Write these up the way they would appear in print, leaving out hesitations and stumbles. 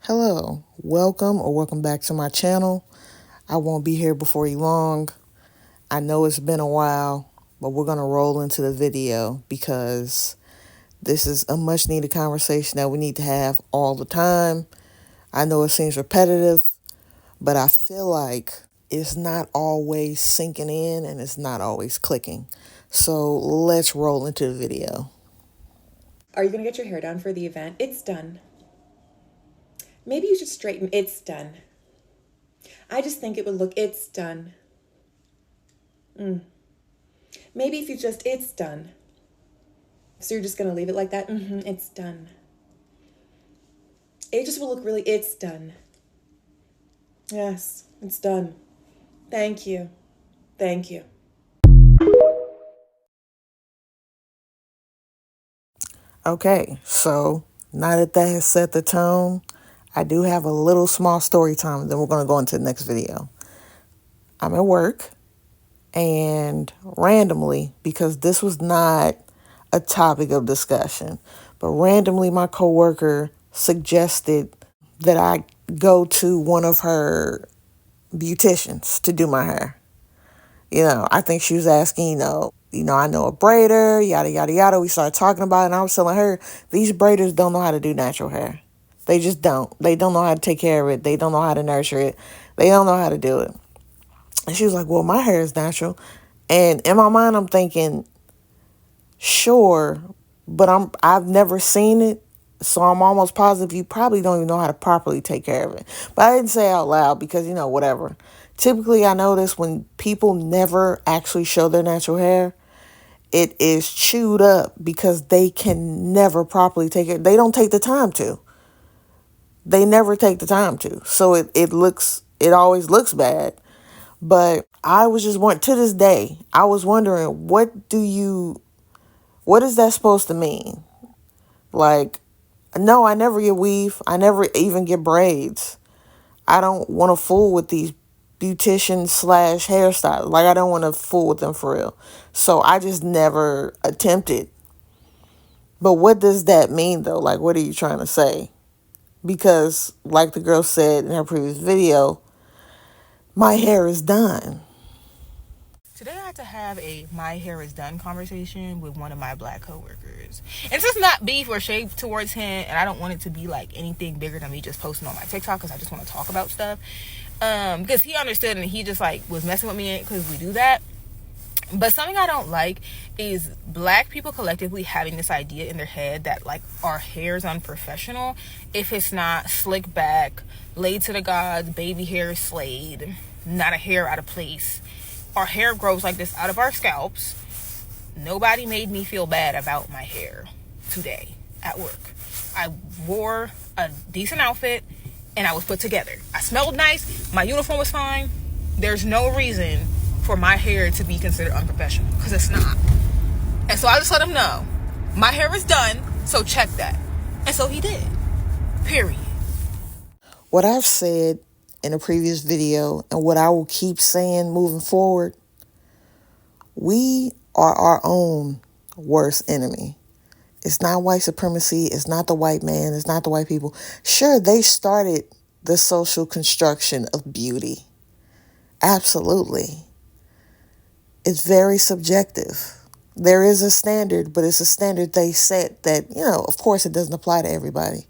Hello, welcome back to my channel. I won't be here before you long. I know it's been a while, but we're going to roll into the video because this is a much needed conversation that we need to have all the time. I know it seems repetitive, but I feel like it's not always sinking in and it's not always clicking. So let's roll into the video. Are you going to get your hair done for the event? It's done. Maybe you should straighten. It's done. I just think it would look. It's done. Maybe if you just. It's done. So you're just going to leave it like that? It's done. It just will look really. It's done. Yes, it's done. Thank you. Thank you. Okay, so now that has set the tone, I do have a little small story time, then we're going to go into the next video. I'm at work, and randomly, because this was not a topic of discussion, but randomly my coworker suggested that I go to one of her beauticians to do my hair. I think she was asking, I know a braider, yada, yada, yada. We started talking about it, and I was telling her, these braiders don't know how to do natural hair. They just don't. They don't know how to take care of it. They don't know how to nurture it. They don't know how to do it. And she was like, well, my hair is natural. And in my mind, I'm thinking, sure, but I've never seen it. So I'm almost positive you probably don't even know how to properly take care of it. But I didn't say it out loud because, whatever. Typically, I notice when people never actually show their natural hair, it is chewed up because they can never properly take it. They don't take the time to. They never take the time to. So it always looks bad. But I was just to this day, I was wondering, what is that supposed to mean? Like, no, I never get weave. I never even get braids. I don't want to fool with these beauticians slash hairstylists. Like, I don't want to fool with them for real. So I just never attempted. But what does that mean, though? Like, what are you trying to say? Because, like the girl said in her previous video, my hair is done. Today I had to have a my hair is done conversation with one of my black coworkers. And this is not beef or shade towards him, and I don't want it to be like anything bigger than me just posting on my TikTok because I just want to talk about stuff. Because he understood and he just like was messing with me because we do that. But something I don't like is black people collectively having this idea in their head that like our hair is unprofessional if it's not slick back, laid to the gods, baby hair slayed, not a hair out of place. Our hair grows like this out of our scalps. Nobody made me feel bad about my hair today at work. I wore a decent outfit and I was put together. I smelled nice. My uniform was fine. There's no reason for my hair to be considered unprofessional because it's not. And so I just let him know my hair is done, so check that. And so he did. Period. What I've said in a previous video and what I will keep saying moving forward, we are our own worst enemy. It's not white supremacy. It's not the white man. It's not the white people. Sure, they started the social construction of beauty. Absolutely. It's very subjective. There is a standard, but it's a standard they set that, of course it doesn't apply to everybody.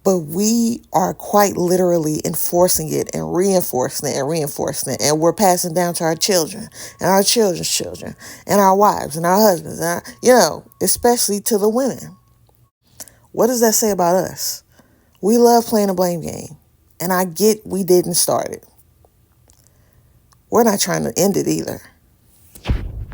But we are quite literally enforcing it and reinforcing it and reinforcing it. And we're passing down to our children and our children's children and our wives and our husbands, and especially to the women. What does that say about us? We love playing a blame game. And I get we didn't start it. We're not trying to end it either.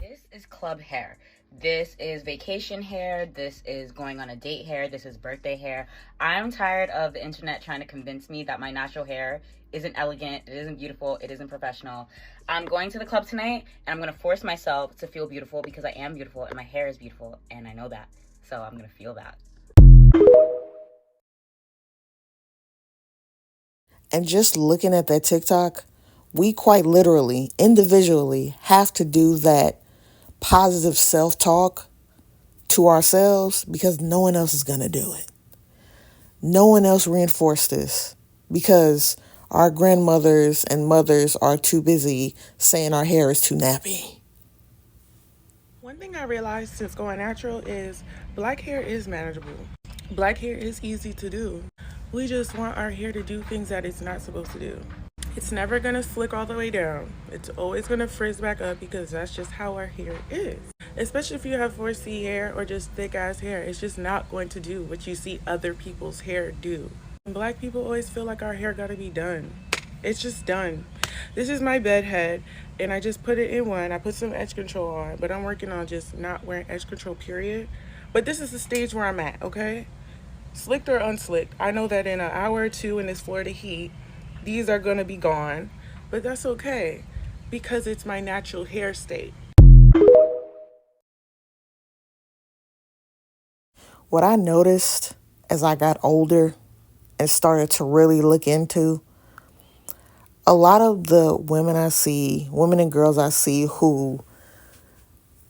This is club hair. This is vacation hair. This is going on a date hair. This is birthday hair. I'm tired of the internet trying to convince me that my natural hair isn't elegant, it isn't beautiful, it isn't professional. I'm going to the club tonight and I'm going to force myself to feel beautiful because I am beautiful and my hair is beautiful and I know that. So I'm going to feel that. And just looking at that TikTok, we quite literally, individually, have to do that positive self-talk to ourselves because no one else is going to do it. No one else reinforced this because our grandmothers and mothers are too busy saying our hair is too nappy. One thing I realized since going natural is black hair is manageable. Black hair is easy to do. We just want our hair to do things that it's not supposed to do. It's never gonna slick all the way down. It's always gonna frizz back up because that's just how our hair is. Especially if you have 4C hair or just thick ass hair, it's just not going to do what you see other people's hair do. Black people always feel like our hair gotta be done. It's just done. This is my bed head, and I just put it in one. I put some edge control on, but I'm working on just not wearing edge control, period. But this is the stage where I'm at, okay? Slicked or unslicked, I know that in an hour or two in this Florida heat, these are gonna be gone, but that's okay because it's my natural hair state. What I noticed as I got older and started to really look into, a lot of the women I see, women and girls I see who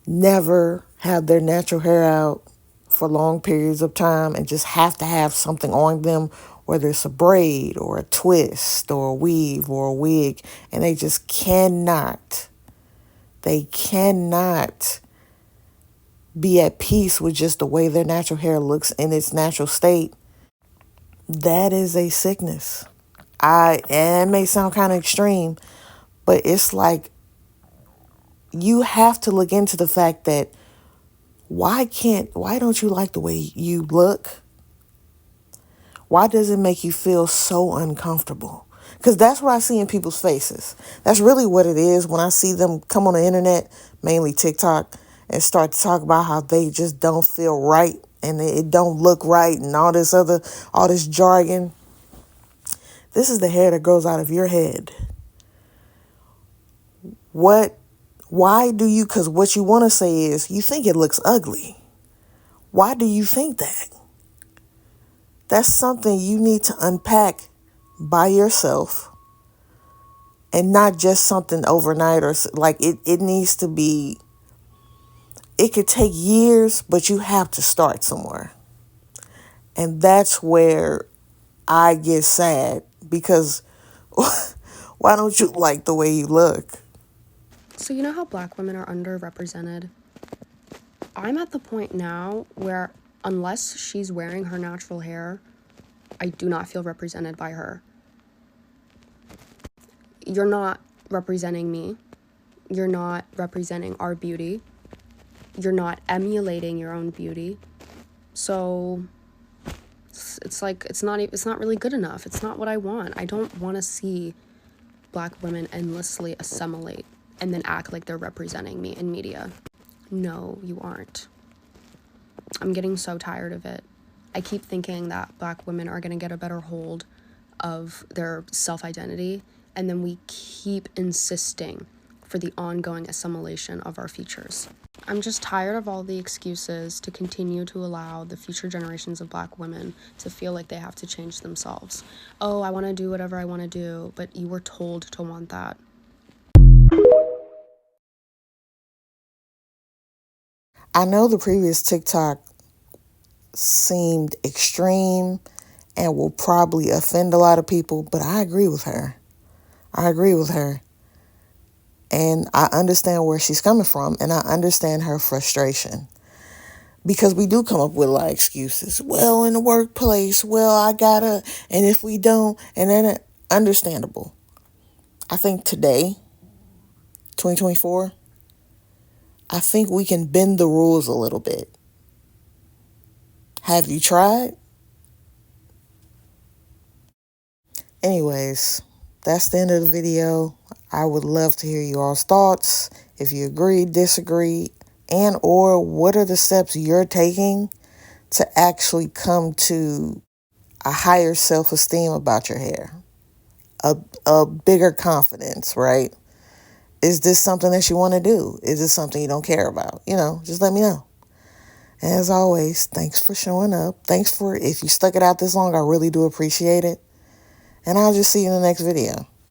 never have their natural hair out for long periods of time and just have to have something on them, whether it's a braid or a twist or a weave or a wig, and they cannot be at peace with just the way their natural hair looks in its natural state. That is a sickness. And it may sound kind of extreme, but it's like you have to look into the fact that why don't you like the way you look? Why does it make you feel so uncomfortable? Because that's what I see in people's faces. That's really what it is when I see them come on the internet, mainly TikTok, and start to talk about how they just don't feel right and it don't look right and all this jargon. This is the hair that grows out of your head. Because what you want to say is you think it looks ugly. Why do you think that? That's something you need to unpack by yourself and not just something overnight or like it needs to be, it could take years, but you have to start somewhere. And that's where I get sad because why don't you like the way you look? So you know how black women are underrepresented? I'm at the point now where unless she's wearing her natural hair, I do not feel represented by her. You're not representing me. You're not representing our beauty. You're not emulating your own beauty. So it's like it's not really good enough. It's not what I want. I don't want to see black women endlessly assimilate and then act like they're representing me in media. No, you aren't. I'm getting so tired of it. I keep thinking that black women are going to get a better hold of their self-identity, and then we keep insisting for the ongoing assimilation of our features. I'm just tired of all the excuses to continue to allow the future generations of black women to feel like they have to change themselves. Oh, I want to do whatever I want to do, but you were told to want that. I know the previous TikTok seemed extreme and will probably offend a lot of people, but I agree with her. And I understand where she's coming from, and I understand her frustration. Because we do come up with a lot of excuses. Well, in the workplace, well, I gotta, and if we don't, and then understandable. I think today, 2024, I think we can bend the rules a little bit. Have you tried? Anyways, that's the end of the video. I would love to hear you all's thoughts. If you agree, disagree, and or what are the steps you're taking to actually come to a higher self-esteem about your hair? A bigger confidence, right? Is this something that you want to do? Is this something you don't care about? Just let me know. As always, thanks for showing up. If you stuck it out this long, I really do appreciate it. And I'll just see you in the next video.